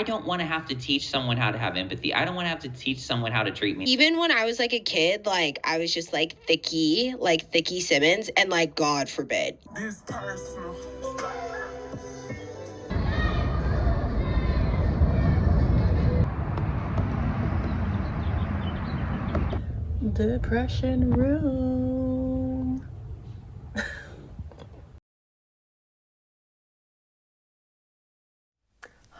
don't want to have to teach someone how to have empathy. I don't want to have to teach someone how to treat me. Even when I was like a kid, like I was just like Thicky Simmons, and like God forbid. This personal. Depression room.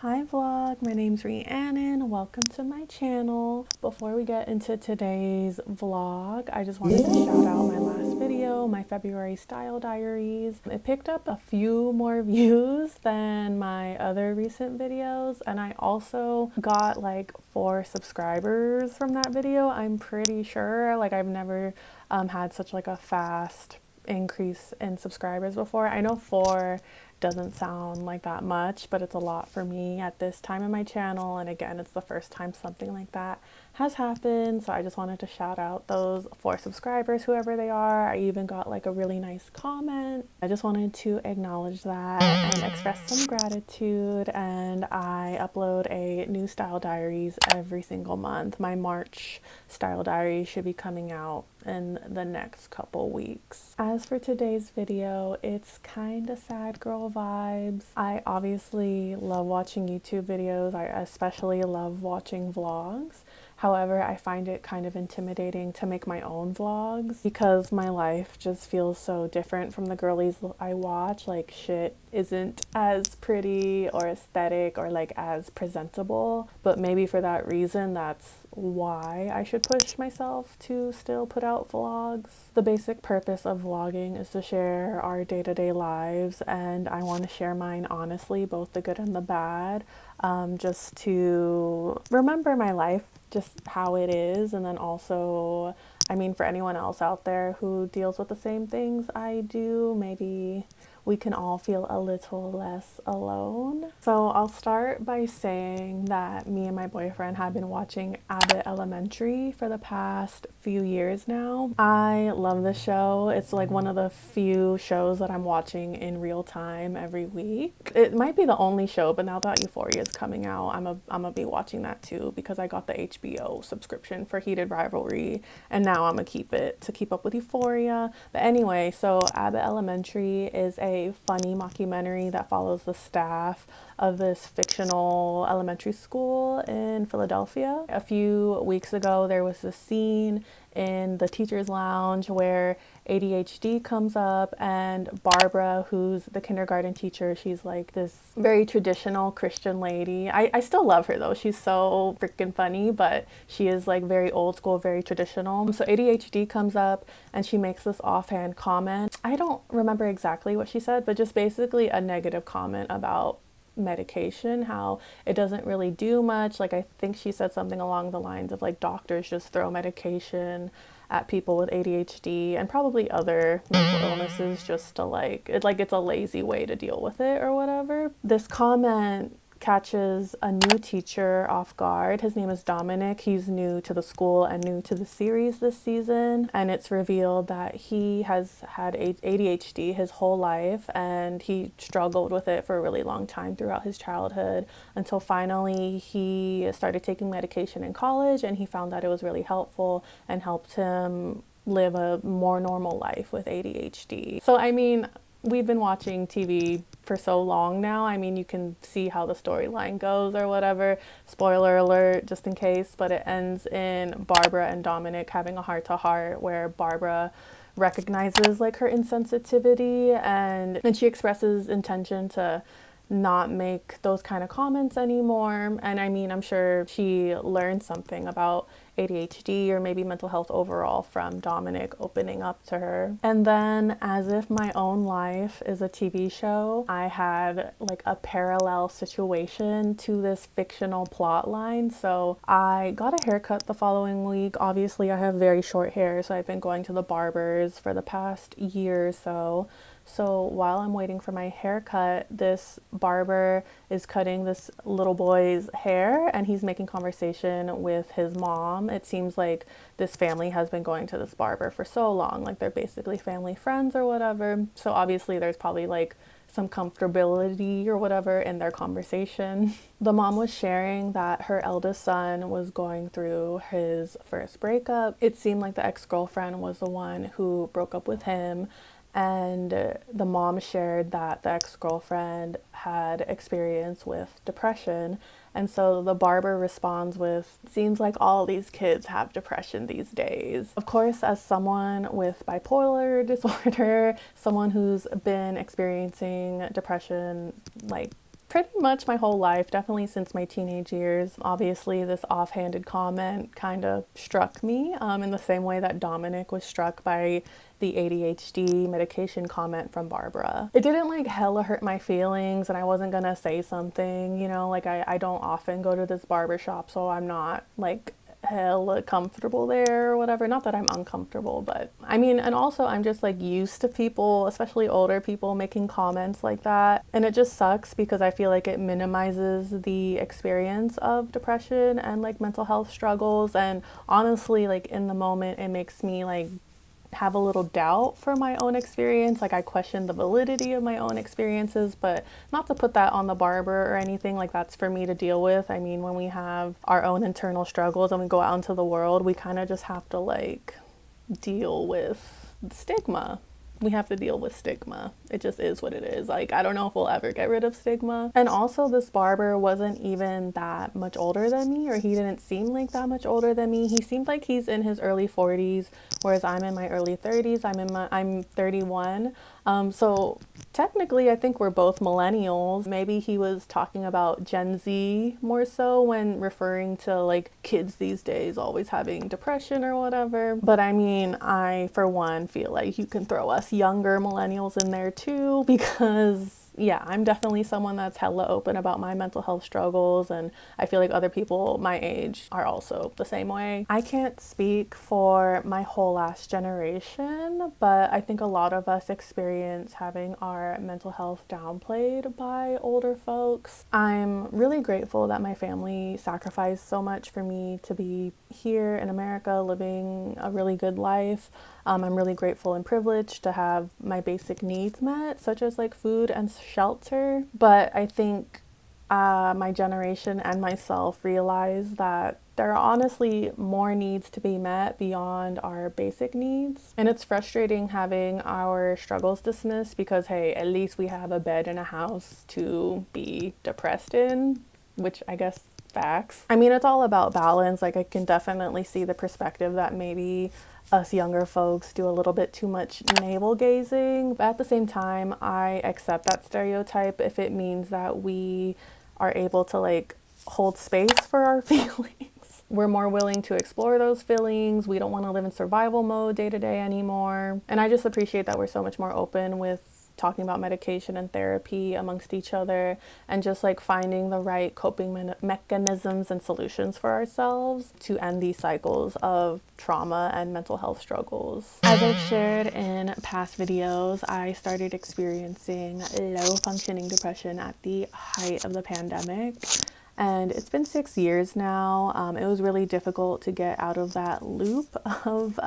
Hi vlog, my name's Rhiannon. Welcome to my channel. Before we get into today's vlog, I just wanted to shout out my last video, my February style diaries. It picked up a few more views than my other recent videos, and I also got like 4 subscribers from that video. I'm pretty sure, like I've never had such like a fast increase in subscribers before. I know 4 doesn't sound like that much, but it's a lot for me at this time in my channel, and again, it's the first time something like that has happened, so I just wanted to shout out those 4 subscribers, whoever they are. I even got like a really nice comment. I just wanted to acknowledge that and express some gratitude, and I upload a new style diaries every single month. My March style diary should be coming out in the next couple weeks. As for today's video, it's kind of sad girl vibes. I obviously love watching YouTube videos. I especially love watching vlogs. However, I find it kind of intimidating to make my own vlogs because my life just feels so different from the girlies I watch. Like shit isn't as pretty or aesthetic or like as presentable, but maybe for that reason, that's why I should push myself to still put out vlogs. The basic purpose of vlogging is to share our day-to-day lives, and I want to share mine honestly, both the good and the bad, just to remember my life, just how it is. And then also, I mean, for anyone else out there who deals with the same things I do, maybe we can all feel a little less alone. So I'll start by saying that me and my boyfriend have been watching Abbott Elementary for the past few years now. I love the show. It's like one of the few shows that I'm watching in real time every week. It might be the only show, but now that Euphoria is coming out, I'm gonna be watching that too, because I got the HBO subscription for Heated Rivalry, and now I'm gonna keep it to keep up with Euphoria. But anyway, so Abbott Elementary is a funny mockumentary that follows the staff of this fictional elementary school in Philadelphia. A few weeks ago, there was this scene in the teacher's lounge where ADHD comes up, and Barbara, who's the kindergarten teacher, she's like this very traditional Christian lady. I still love her though. She's so freaking funny, but she is like very old school, very traditional. So ADHD comes up and she makes this offhand comment. I don't remember exactly what she said, but just basically a negative comment about medication, how it doesn't really do much. Like I think she said something along the lines of like doctors just throw medication at people with ADHD and probably other mental illnesses just to it's a lazy way to deal with it or whatever. This comment catches a new teacher off guard. His name is Dominic. He's new to the school and new to the series this season, and it's revealed that he has had ADHD his whole life, and he struggled with it for a really long time throughout his childhood until finally he started taking medication in college, and he found that it was really helpful and helped him live a more normal life with ADHD. So I mean, we've been watching TV for so long now. I mean, you can see how the storyline goes or whatever. Spoiler alert, just in case, but it ends in Barbara and Dominic having a heart-to-heart where Barbara recognizes like her insensitivity, and she expresses intention to not make those kind of comments anymore. And I mean, I'm sure she learned something about ADHD or maybe mental health overall from Dominic opening up to her. And then, as if my own life is a TV show, I had like a parallel situation to this fictional plot line. So I got a haircut the following week. Obviously I have very short hair, so I've been going to the barbers for the past year or so. So while I'm waiting for my haircut, this barber is cutting this little boy's hair and he's making conversation with his mom. It seems like this family has been going to this barber for so long, like they're basically family friends or whatever. So obviously there's probably like some comfortability or whatever in their conversation. The mom was sharing that her eldest son was going through his first breakup. It seemed like the ex-girlfriend was the one who broke up with him, and the mom shared that the ex-girlfriend had experience with depression. And so the barber responds with, seems like all these kids have depression these days. Of course, as someone with bipolar disorder, someone who's been experiencing depression like pretty much my whole life, definitely since my teenage years. Obviously, this offhanded comment kind of struck me in the same way that Dominic was struck by the ADHD medication comment from Barbara. It didn't like hella hurt my feelings and I wasn't gonna say something, you know, like I don't often go to this barbershop, so I'm not like hella comfortable there or whatever. Not that I'm uncomfortable, but I mean, and also I'm just like used to people, especially older people, making comments like that. And it just sucks because I feel like it minimizes the experience of depression and like mental health struggles. And honestly, like in the moment, it makes me like have a little doubt for my own experience. Like I question the validity of my own experiences, but not to put that on the barber or anything. Like that's for me to deal with. I mean, when we have our own internal struggles and we go out into the world, we kind of just have to like deal with stigma. We have to deal with stigma. It just is what it is. Like, I don't know if we'll ever get rid of stigma. And also, this barber wasn't even that much older than me, or he didn't seem like that much older than me. He seemed like he's in his early 40s, whereas I'm in my early 30s. I'm 31. So technically, I think we're both millennials. Maybe he was talking about Gen Z more so when referring to like kids these days always having depression or whatever. But I mean, I, for one, feel like you can throw us younger millennials in there too, because yeah, I'm definitely someone that's hella open about my mental health struggles, and I feel like other people my age are also the same way. I can't speak for my whole last generation, but I think a lot of us experience having our mental health downplayed by older folks. I'm really grateful that my family sacrificed so much for me to be here in America living a really good life. I'm really grateful and privileged to have my basic needs met, such as like food and shelter. But I think my generation and myself realize that there are honestly more needs to be met beyond our basic needs. And it's frustrating having our struggles dismissed because, hey, at least we have a bed and a house to be depressed in, which I guess facts. I mean, it's all about balance. Like, I can definitely see the perspective that maybe us younger folks do a little bit too much navel gazing, but at the same time, I accept that stereotype if it means that we are able to like hold space for our feelings. We're more willing to explore those feelings. We don't want to live in survival mode day to day anymore. And I just appreciate that we're so much more open with talking about medication and therapy amongst each other, and just like finding the right coping mechanisms and solutions for ourselves to end these cycles of trauma and mental health struggles. As I've shared in past videos, I started experiencing low functioning depression at the height of the pandemic. And it's been 6 years now. It was really difficult to get out of that loop of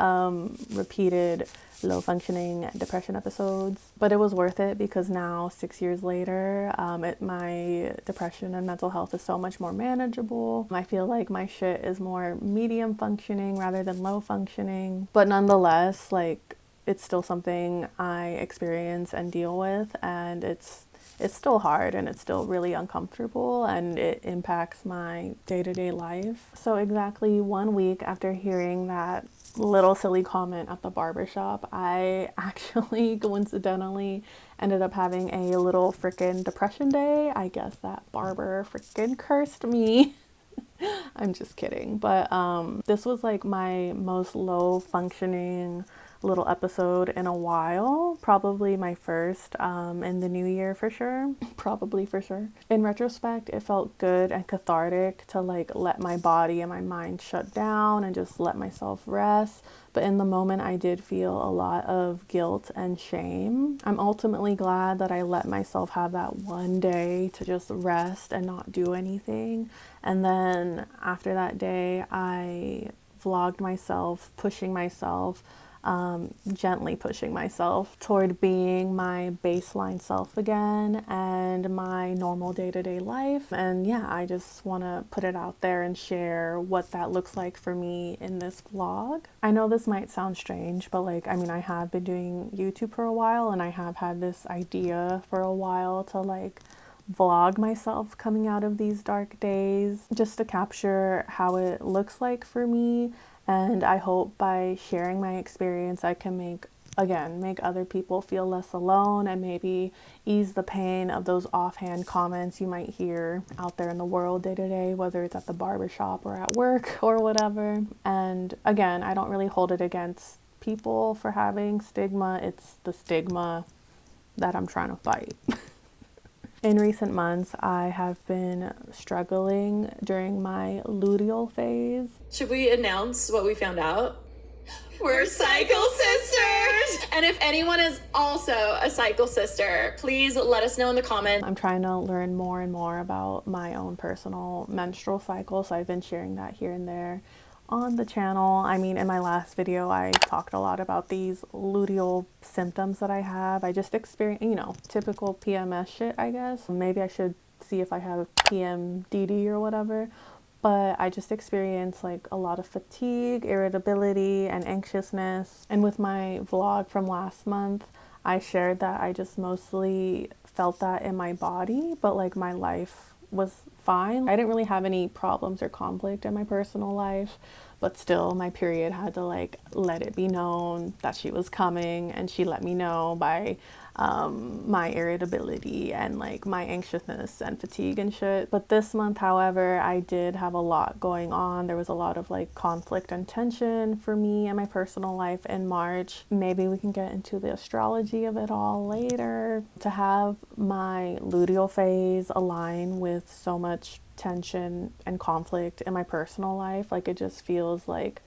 repeated low functioning depression episodes. But it was worth it because now, 6 years later, my depression and mental health is so much more manageable. I feel like my shit is more medium functioning rather than low functioning. But nonetheless, like, it's still something I experience and deal with, and it's still hard and it's still really uncomfortable, and it impacts my day-to-day life. So exactly 1 week after hearing that little silly comment at the barbershop, I actually coincidentally ended up having a little freaking depression day. I guess that barber freaking cursed me. I'm just kidding. But this was like my most low functioning little episode in a while, probably my first in the new year for sure, probably for sure. In retrospect, it felt good and cathartic to like let my body and my mind shut down and just let myself rest. But in the moment, I did feel a lot of guilt and shame. I'm ultimately glad that I let myself have that one day to just rest and not do anything. And then after that day, I vlogged myself, pushing myself, gently pushing myself toward being my baseline self again and my normal day-to-day life. And yeah, I just want to put it out there and share what that looks like for me in this vlog. I know this might sound strange, but like, I mean, I have been doing YouTube for a while and I have had this idea for a while to like vlog myself coming out of these dark days just to capture how it looks like for me. And I hope by sharing my experience, I can make other people feel less alone and maybe ease the pain of those offhand comments you might hear out there in the world day to day, whether it's at the barbershop or at work or whatever. And again, I don't really hold it against people for having stigma. It's the stigma that I'm trying to fight. In recent months, I have been struggling during my luteal phase. Should we announce what we found out? We're cycle sisters! And if anyone is also a cycle sister, please let us know in the comments. I'm trying to learn more and more about my own personal menstrual cycle, so I've been sharing that here and there on the channel. I mean, in my last video, I talked a lot about these luteal symptoms that I have. I just experienced, you know, typical PMS shit, I guess. Maybe I should see if I have PMDD or whatever. But I just experienced like a lot of fatigue, irritability, and anxiousness. And with my vlog from last month, I shared that I just mostly felt that in my body, but like my life was fine. I didn't really have any problems or conflict in my personal life, but still my period had to like let it be known that she was coming, and she let me know by my irritability and like my anxiousness and fatigue and shit. But this month, however, I did have a lot going on. There was a lot of like conflict and tension for me and my personal life in March. Maybe we can get into the astrology of it all later. To have my luteal phase align with so much tension and conflict in my personal life, like it just feels like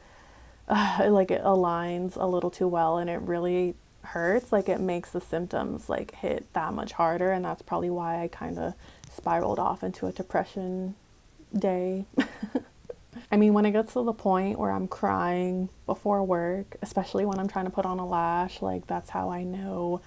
it aligns a little too well, and it really hurts. Like it makes the symptoms like hit that much harder, and that's probably why I kind of spiraled off into a depression day. I mean, when it gets to the point where I'm crying before work, especially when I'm trying to put on a lash, like that's how I know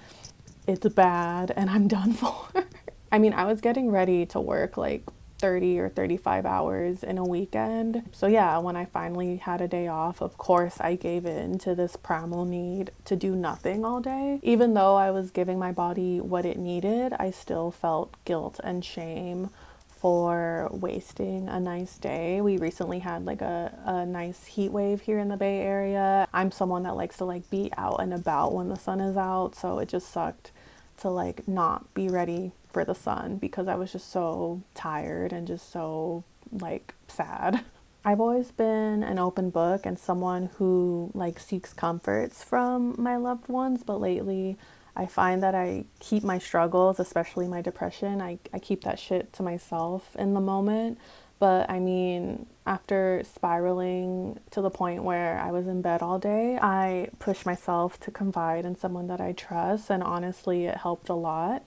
it's bad and I'm done for. I mean, I was getting ready to work like 30 or 35 hours in a weekend. So yeah, when I finally had a day off, of course I gave in to this primal need to do nothing all day. Even though I was giving my body what it needed, I still felt guilt and shame for wasting a nice day. We recently had like a nice heat wave here in the Bay Area. I'm someone that likes to like be out and about when the sun is out, so it just sucked to like not be ready for the sun because I was just so tired and just so like sad. I've always been an open book and someone who like seeks comforts from my loved ones, but lately I find that I keep my struggles, especially my depression, I keep that shit to myself in the moment. But I mean, after spiraling to the point where I was in bed all day, I pushed myself to confide in someone that I trust, and honestly, it helped a lot.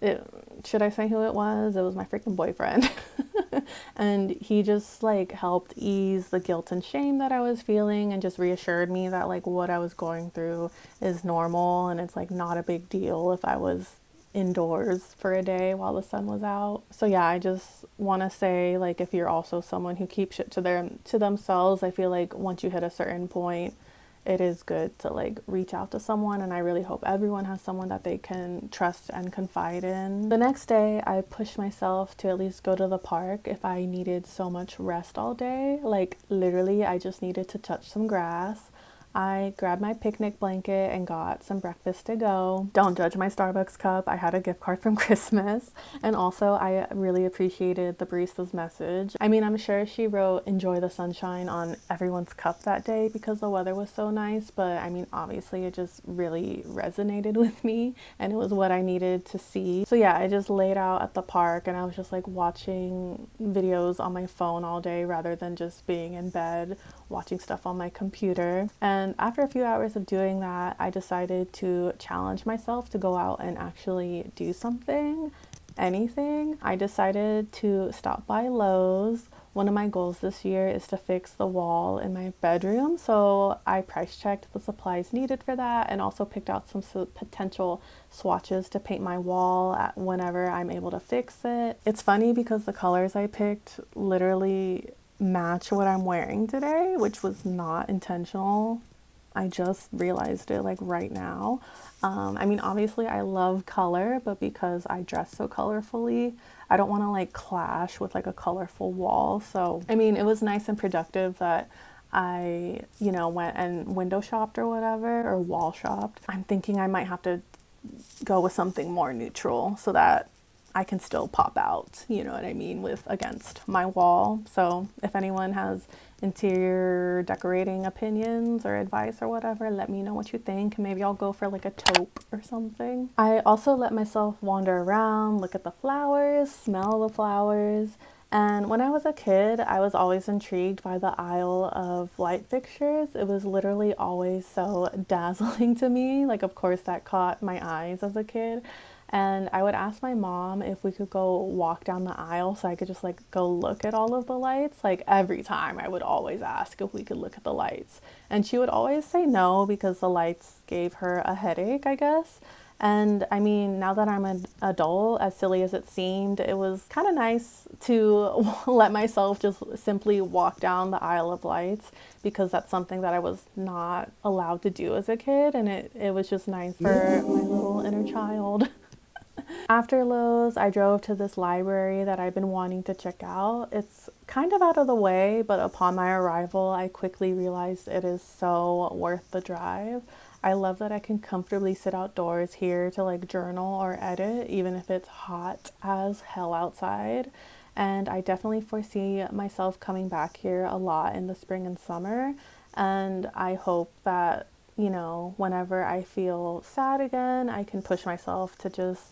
Should I say who it was? It was my freaking boyfriend. And he just like helped ease the guilt and shame that I was feeling, and just reassured me that like what I was going through is normal, and it's like not a big deal if I was indoors for a day while the sun was out. So yeah, I just want to say, like, if you're also someone who keeps shit to themselves, I feel like once you hit a certain point, it is good to like reach out to someone, and I really hope everyone has someone that they can trust and confide in. The next day, I pushed myself to at least go to the park if I needed so much rest all day. Like literally, I just needed to touch some grass. I grabbed my picnic blanket and got some breakfast to go. Don't judge my Starbucks cup. I had a gift card from Christmas. And also, I really appreciated the barista's message. I mean, I'm sure she wrote "enjoy the sunshine" on everyone's cup that day because the weather was so nice. But I mean, obviously, it just really resonated with me and it was what I needed to see. So yeah, I just laid out at the park and I was just like watching videos on my phone all day rather than just being in bed watching stuff on my computer. And after a few hours of doing that, I decided to challenge myself to go out and actually do something, anything. I decided to stop by Lowe's. One of my goals this year is to fix the wall in my bedroom, so I price checked the supplies needed for that and also picked out some potential swatches to paint my wall whenever I'm able to fix it. It's funny because the colors I picked literally match what I'm wearing today, which was not intentional. I just realized it like right now. I mean, obviously I love color, but because I dress so colorfully, I don't want to like clash with like a colorful wall. So, I mean, it was nice and productive that I, went and window shopped or whatever, or wall shopped. I'm thinking I might have to go with something more neutral so that I can still pop out, you know what I mean, with against my wall. So if anyone has interior decorating opinions or advice or whatever, let me know what you think. Maybe I'll go for like a taupe or something. I also let myself wander around, look at the flowers, smell the flowers. And when I was a kid, I was always intrigued by the aisle of light fixtures. It was literally always so dazzling to me. Like, of course, that caught my eyes as a kid. And I would ask my mom if we could go walk down the aisle so I could just like go look at all of the lights. Like every time I would always ask if we could look at the lights. And she would always say no because the lights gave her a headache, I guess. And I mean, now that I'm an adult, as silly as it seemed, it was kind of nice to let myself just simply walk down the aisle of lights because that's something that I was not allowed to do as a kid. And it was just nice for my little inner child. After Lowe's, I drove to this library that I've been wanting to check out. It's kind of out of the way, but upon my arrival, I quickly realized it is so worth the drive. I love that I can comfortably sit outdoors here to like journal or edit, even if it's hot as hell outside. And I definitely foresee myself coming back here a lot in the spring and summer. And I hope that, whenever I feel sad again, I can push myself to just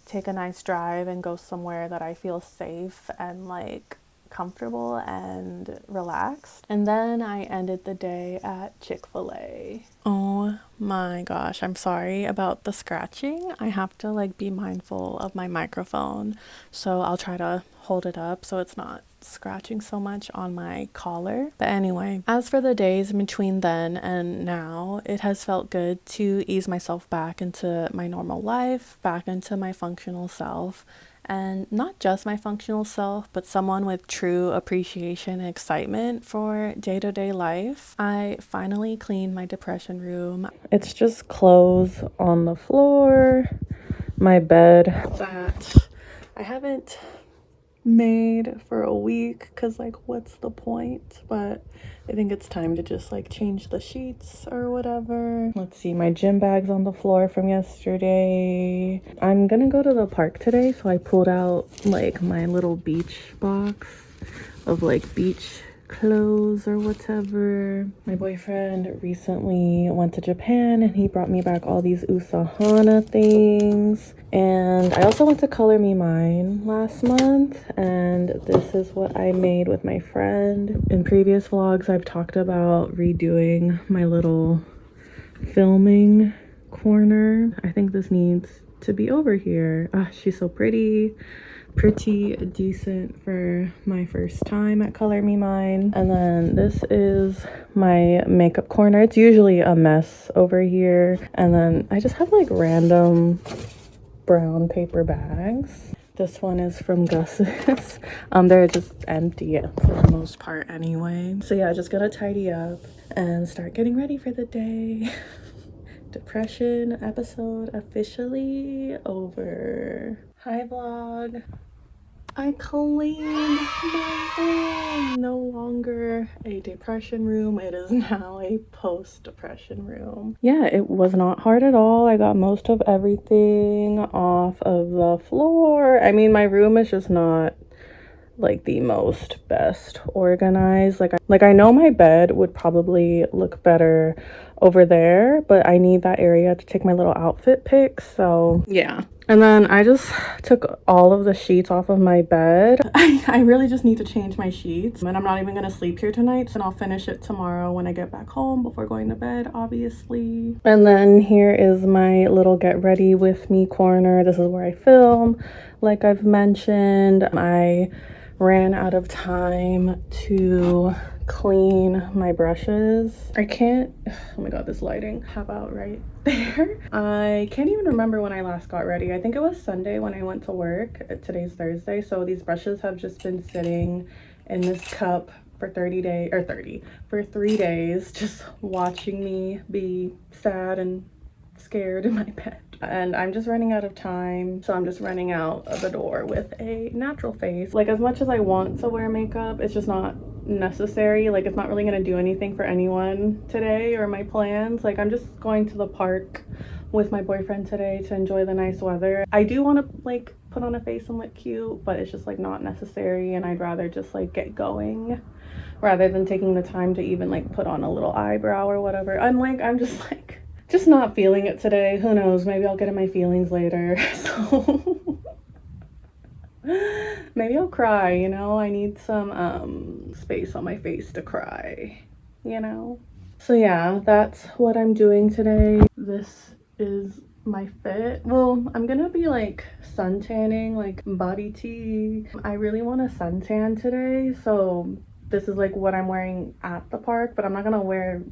take a nice drive and go somewhere that I feel safe and like comfortable and relaxed. And then I ended the day at Chick-fil-A. Oh my gosh, I'm sorry about the scratching. I have to like be mindful of my microphone, so I'll try to hold it up so it's not scratching so much on my collar. But anyway, as for the days in between then and now, it has felt good to ease myself back into my normal life, back into my functional self. And not just my functional self, but someone with true appreciation and excitement for day-to-day life. I finally cleaned my depression room. It's just clothes on the floor, my bed that I haven't made for a week because like what's the point, but I think it's time to just like change the sheets or whatever. Let's see, my gym bag's on the floor from yesterday. I'm gonna go to the park today, so I pulled out like my little beach box of like beach clothes or whatever. My boyfriend recently went to Japan and he brought me back all these Usahana things. And I also went to Color Me Mine last month, and this is what I made with my friend. In previous vlogs, I've talked about redoing my little filming corner. I think this needs to be over here. She's so pretty decent for my first time at Color Me Mine. And then this is my makeup corner. It's usually a mess over here. And then I just have like random brown paper bags. This one is from Gus's. They're just empty for the most part anyway. So yeah, just gonna tidy up and start getting ready for the day. Depression episode officially over. Hi vlog. I cleaned my room. No longer a depression room. It is now a post-depression room. Yeah, it was not hard at all. I got most of everything off of the floor. I mean, my room is just not like the most best organized. Like I know my bed would probably look better over there, but I need that area to take my little outfit pics. So yeah. And then I just took all of the sheets off of my bed. I really just need to change my sheets, and I'm not even gonna sleep here tonight, so I'll finish it tomorrow when I get back home before going to bed, obviously. And then here is my little get ready with me corner. This is where I film. Like I've mentioned, I ran out of time to clean my brushes. I can't, oh my god, this lighting. How about right there? I can't even remember when I last got ready. I think it was Sunday when I went to work. Today's Thursday, so these brushes have just been sitting in this cup for 30 days, or 30, for 3 days, just watching me be sad and scared in my bed. And I'm just running out of time, so I'm just running out of the door with a natural face. Like, as much as I want to wear makeup, it's just not necessary. Like, it's not really gonna do anything for anyone today or my plans. Like, I'm just going to the park with my boyfriend today to enjoy the nice weather. I do want to like put on a face and look cute, but it's just like not necessary, and I'd rather just like get going rather than taking the time to even like put on a little eyebrow or whatever. I'm just not feeling it today. Who knows, maybe I'll get in my feelings later. So maybe I'll cry, you know. I need some space on my face to cry, you know. So yeah, that's what I'm doing today. This is my fit. Well, I'm gonna be like sun tanning, like body tea. I really want a suntan today, so this is like what I'm wearing at the park, but I'm not gonna wear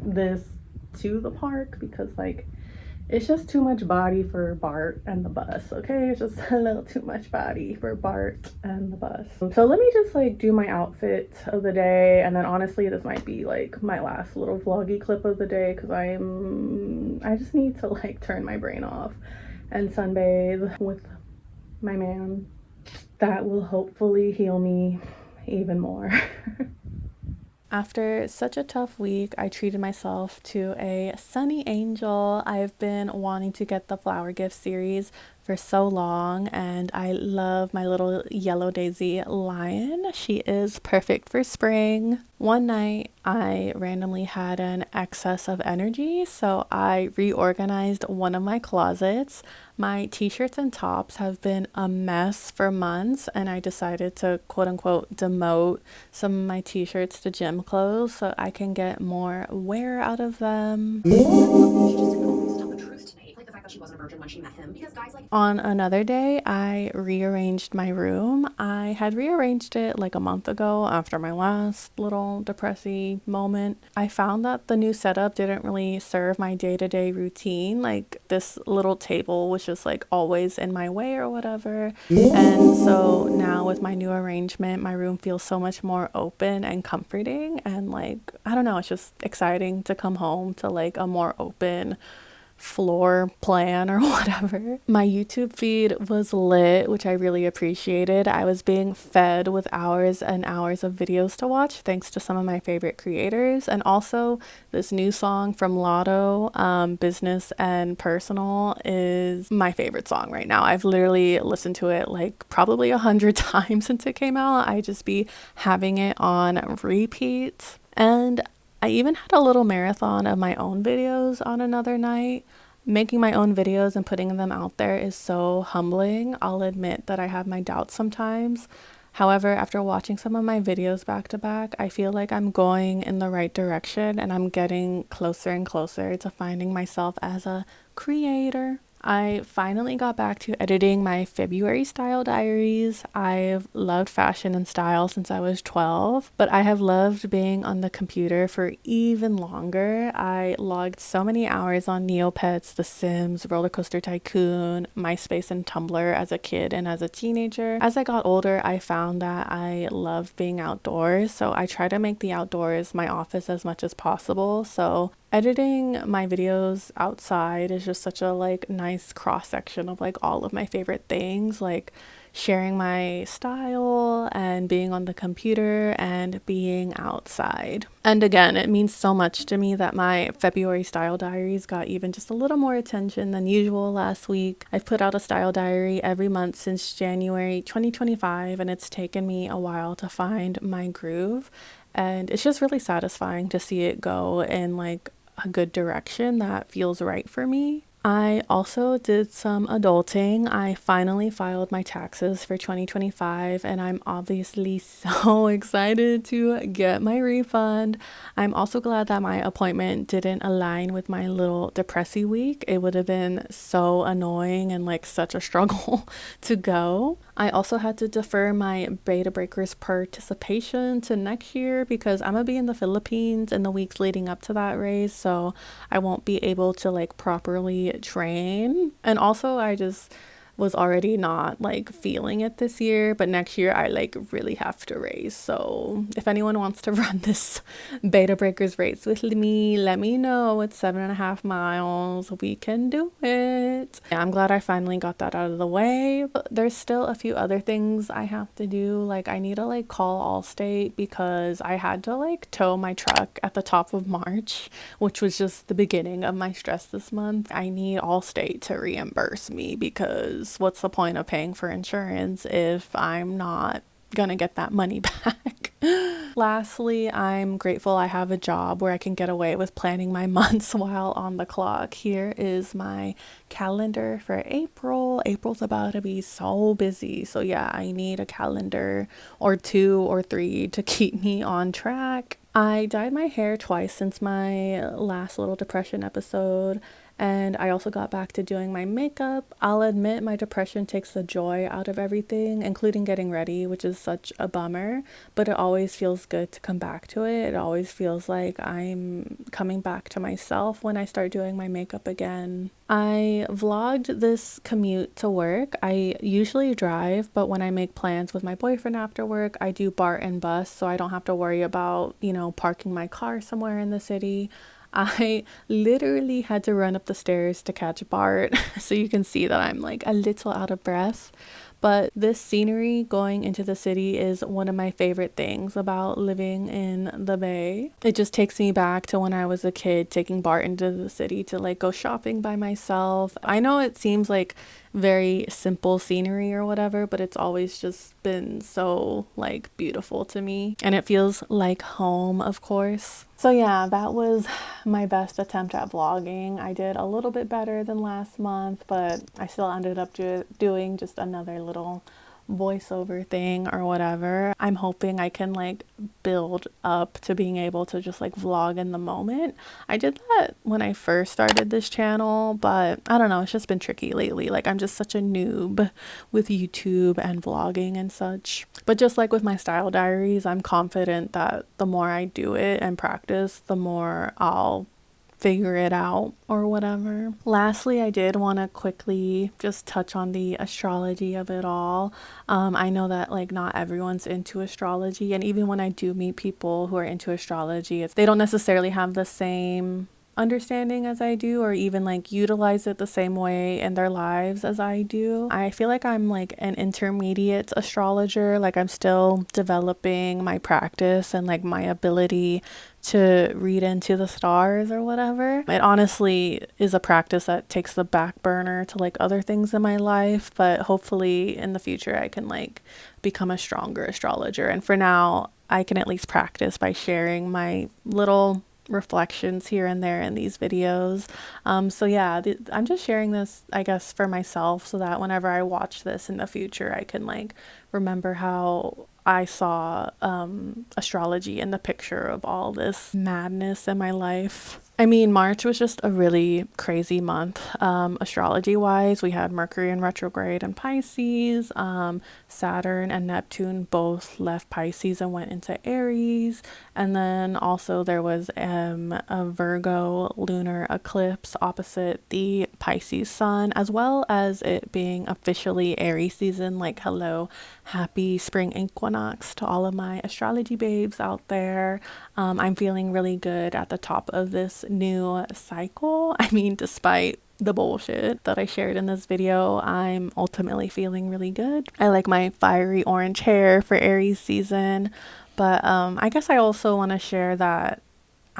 this to the park because like it's just too much body for Bart and the bus. Okay, it's just a little too much body for Bart and the bus. So let me just like do my outfit of the day, and then honestly this might be like my last little vloggy clip of the day because I just need to like turn my brain off and sunbathe with my man. That will hopefully heal me even more. After such a tough week, I treated myself to a sunny angel. I've been wanting to get the flower gift series for so long, and I love my little yellow daisy lion. She is perfect for spring. One night, I randomly had an excess of energy, so I reorganized one of my closets. My t-shirts and tops have been a mess for months, and I decided to quote unquote demote some of my t-shirts to gym clothes so I can get more wear out of them. On another day, I rearranged my room. I had rearranged it like a month ago after my last little depressy moment. I found that the new setup didn't really serve my day-to-day routine. Like, this little table was just like always in my way or whatever. And so now with my new arrangement, my room feels so much more open and comforting, and like, I don't know, it's just exciting to come home to like a more open floor plan or whatever. My YouTube feed was lit, which I really appreciated. I was being fed with hours and hours of videos to watch thanks to some of my favorite creators, and also this new song from Lotto, Business and Personal, is my favorite song right now. I've literally listened to it like probably 100 times since it came out. I just be having it on repeat. And I even had a little marathon of my own videos on another night. Making my own videos and putting them out there is so humbling. I'll admit that I have my doubts sometimes. However, after watching some of my videos back to back, I feel like I'm going in the right direction, and I'm getting closer and closer to finding myself as a creator. I finally got back to editing my February style diaries. I've loved fashion and style since I was 12, but I have loved being on the computer for even longer. I logged so many hours on Neopets, The Sims, Roller Coaster Tycoon, MySpace, and Tumblr as a kid and as a teenager. As I got older, I found that I loved being outdoors, so I try to make the outdoors my office as much as possible. So Editing my videos outside is just such a like nice cross section of like all of my favorite things, like sharing my style and being on the computer and being outside. And again, it means so much to me that my February style diaries got even just a little more attention than usual last week. I've put out a style diary every month since January 2025, and it's taken me a while to find my groove. And it's just really satisfying to see it go in like a good direction that feels right for me. I also did some adulting. I finally filed my taxes for 2025, and I'm obviously so excited to get my refund. I'm also glad that my appointment didn't align with my little depressy week. It would have been so annoying and like such a struggle to go. I also had to defer my Beta Breakers participation to next year because I'm gonna be in the Philippines in the weeks leading up to that race, so I won't be able to like properly train. And also I just was already not like feeling it this year, but next year I like really have to race. So if anyone wants to run this Beta Breakers race with me, let me know. It's 7.5 miles. We can do it. Yeah, I'm glad I finally got that out of the way. But there's still a few other things I have to do. Like I need to like call Allstate because I had to like tow my truck at the top of March, which was just the beginning of my stress this month. I need Allstate to reimburse me because what's the point of paying for insurance if I'm not gonna get that money back? Lastly, I'm grateful I have a job where I can get away with planning my months while on the clock. Here is my calendar for April. April's about to be so busy. So yeah, I need a calendar or 2 or 3 to keep me on track. I dyed my hair twice since my last little depression episode. And I also got back to doing my makeup. I'll admit my depression takes the joy out of everything, including getting ready, which is such a bummer, but it always feels good to come back to it. It always feels like I'm coming back to myself when I start doing my makeup again. I vlogged this commute to work. I usually drive, but when I make plans with my boyfriend after work, I do BART and bus, so I don't have to worry about, parking my car somewhere in the city. I literally had to run up the stairs to catch BART, so you can see that I'm like a little out of breath. But this scenery going into the city is one of my favorite things about living in the Bay. It just takes me back to when I was a kid taking BART into the city to like go shopping by myself. I know it seems like very simple scenery or whatever, but it's always just been so like beautiful to me, and it feels like home, of course. So yeah, that was my best attempt at vlogging. I did a little bit better than last month, but I still ended up doing just another little voiceover thing or whatever. I'm hoping I can like build up to being able to just like vlog in the moment. I did that when I first started this channel, but I don't know, it's just been tricky lately. Like I'm just such a noob with YouTube and vlogging and such. But just like with my style diaries, I'm confident that the more I do it and practice, the more I'll figure it out or whatever. Lastly, I did want to quickly just touch on the astrology of it all. I know that like not everyone's into astrology, and even when I do meet people who are into astrology, they don't necessarily have the same understanding as I do, or even like utilize it the same way in their lives as I do. I feel like I'm like an intermediate astrologer. Like I'm still developing my practice and like my ability to read into the stars or whatever. It honestly is a practice that takes the back burner to like other things in my life, but hopefully in the future I can like become a stronger astrologer. And for now, I can at least practice by sharing my little reflections here and there in these videos. So yeah, I'm just sharing this, I guess, for myself so that whenever I watch this in the future, I can like remember how I saw astrology in the picture of all this madness in my life. I mean, March was just a really crazy month. Astrology wise, we had Mercury in retrograde in Pisces. Saturn and Neptune both left Pisces and went into Aries. And then also there was a Virgo lunar eclipse opposite the Pisces sun, as well as it being officially Aries season. Like, hello, happy spring equinox to all of my astrology babes out there. I'm feeling really good at the top of this new cycle. I mean, despite the bullshit that I shared in this video, I'm ultimately feeling really good. I like my fiery orange hair for Aries season, but I guess I also want to share that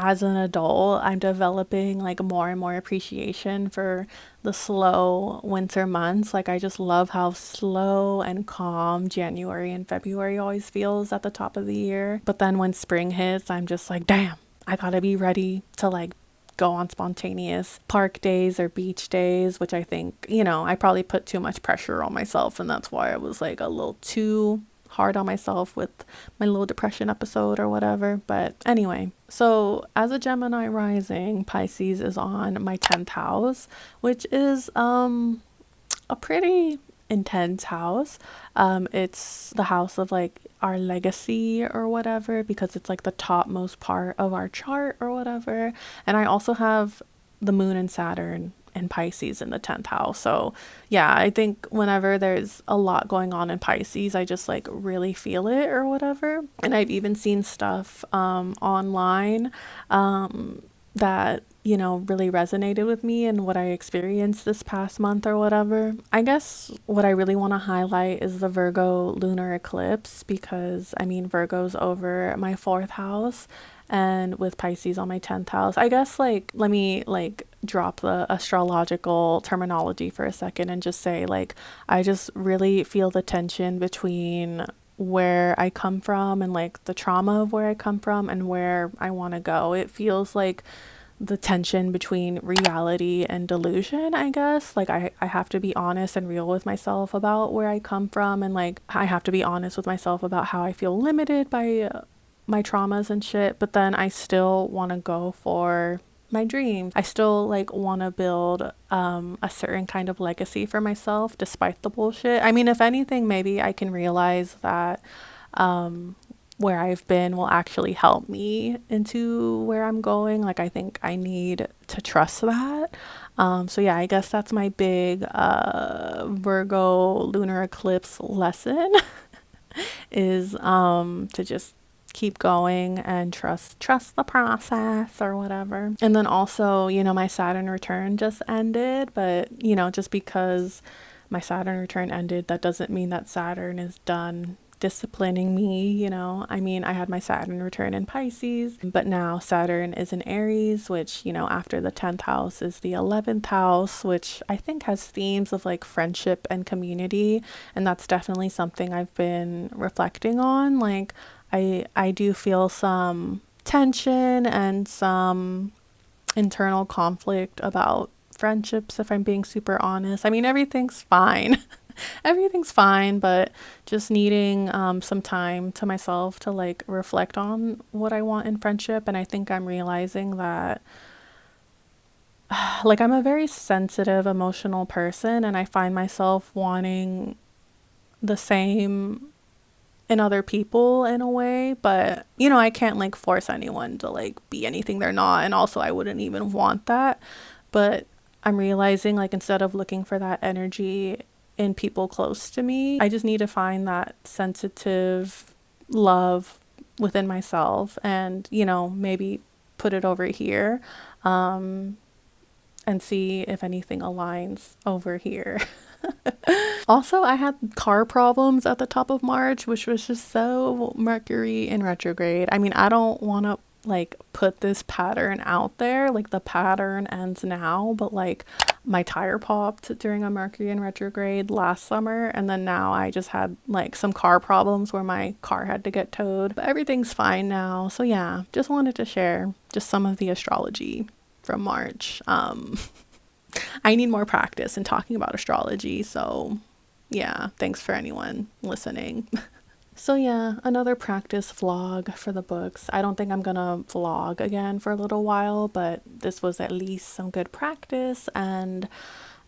as an adult, I'm developing like more and more appreciation for the slow winter months. Like, I just love how slow and calm January and February always feels at the top of the year. But then when spring hits, I'm just like, damn, I gotta be ready to like go on spontaneous park days or beach days, which I think, you know, I probably put too much pressure on myself, and that's why I was like a little too hard on myself with my little depression episode or whatever. But anyway, so as a Gemini rising, Pisces is on my 10th house, which is a pretty intense house. It's the house of like our legacy or whatever, because it's like the topmost part of our chart or whatever. And I also have the moon and Saturn and Pisces in the 10th house. So yeah, I think whenever there's a lot going on in Pisces, I just like really feel it or whatever. And I've even seen stuff online that, you know, really resonated with me and what I experienced this past month or whatever. I guess what I really want to highlight is the Virgo lunar eclipse, because I mean, Virgo's over my 4th house and with Pisces on my 10th house. I guess like, let me like drop the astrological terminology for a second and just say like, I just really feel the tension between where I come from and like the trauma of where I come from and where I want to go. It feels like the tension between reality and delusion, I guess. Like I have to be honest and real with myself about where I come from, and like I have to be honest with myself about how I feel limited by my traumas and shit, but then I still want to go for my dreams. I still like want to build a certain kind of legacy for myself despite the bullshit. I mean, if anything, maybe I can realize that where I've been will actually help me into where I'm going. Like, I think I need to trust that. So yeah, I guess that's my big Virgo lunar eclipse lesson is to just keep going and trust the process or whatever. And then also, you know, my Saturn return just ended, but you know, just because my Saturn return ended, that doesn't mean that Saturn is done disciplining me, you know. I mean, I had my Saturn return in Pisces, but now Saturn is in Aries, which, you know, after the 10th house is the 11th house, which I think has themes of like friendship and community, and that's definitely something I've been reflecting on. Like I do feel some tension and some internal conflict about friendships, if I'm being super honest. I mean, everything's fine. Everything's fine, but just needing some time to myself to like reflect on what I want in friendship. And I think I'm realizing that like I'm a very sensitive, emotional person, and I find myself wanting the same in other people in a way, but you know, I can't like force anyone to like be anything they're not, and also I wouldn't even want that. But I'm realizing like instead of looking for that energy in people close to me, I just need to find that sensitive love within myself and, you know, maybe put it over here and see if anything aligns over here. Also, I had car problems at the top of March, which was just so Mercury in retrograde. I mean, I don't want to like put this pattern out there, like the pattern ends now, but like my tire popped during a Mercury in retrograde last summer, and then now I just had like some car problems where my car had to get towed, but everything's fine now. So yeah, just wanted to share just some of the astrology from March. I need more practice in talking about astrology, so yeah, thanks for anyone listening. So yeah, another practice vlog for the books. I don't think I'm gonna vlog again for a little while, but this was at least some good practice, and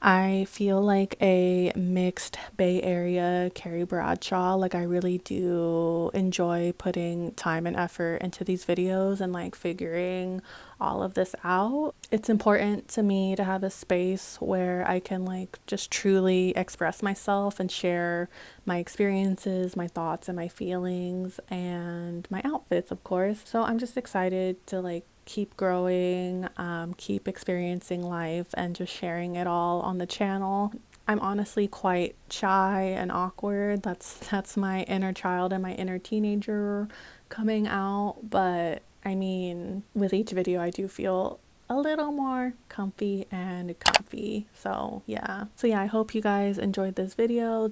I feel like a mixed Bay Area Carrie Bradshaw. Like I really do enjoy putting time and effort into these videos and like figuring all of this out. It's important to me to have a space where I can like just truly express myself and share my experiences, my thoughts and my feelings, and my outfits, of course. So I'm just excited to like keep growing, keep experiencing life, and just sharing it all on the channel. I'm honestly quite shy and awkward. That's my inner child and my inner teenager coming out. But I mean, with each video I do feel a little more comfy. So yeah, I hope you guys enjoyed this video.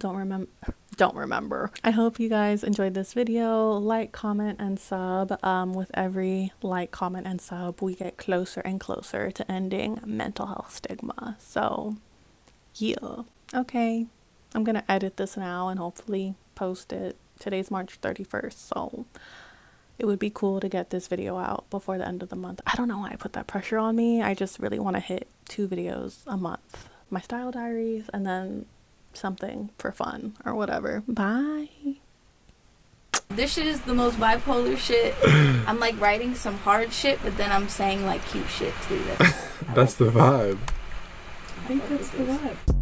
I hope you guys enjoyed this video. Like, comment, and sub. With every like, comment, and sub, we get closer and closer to ending mental health stigma. So yeah, okay, I'm gonna edit this now and hopefully post it. Today's March 31st, so it would be cool to get this video out before the end of the month. I don't know why I put that pressure on me. I just really want to hit 2 videos a month. My style diaries and then something for fun or whatever. Bye. This shit is the most bipolar shit. I'm like writing some hard shit, but then I'm saying like cute shit too. That's the vibe. I think that's the vibe.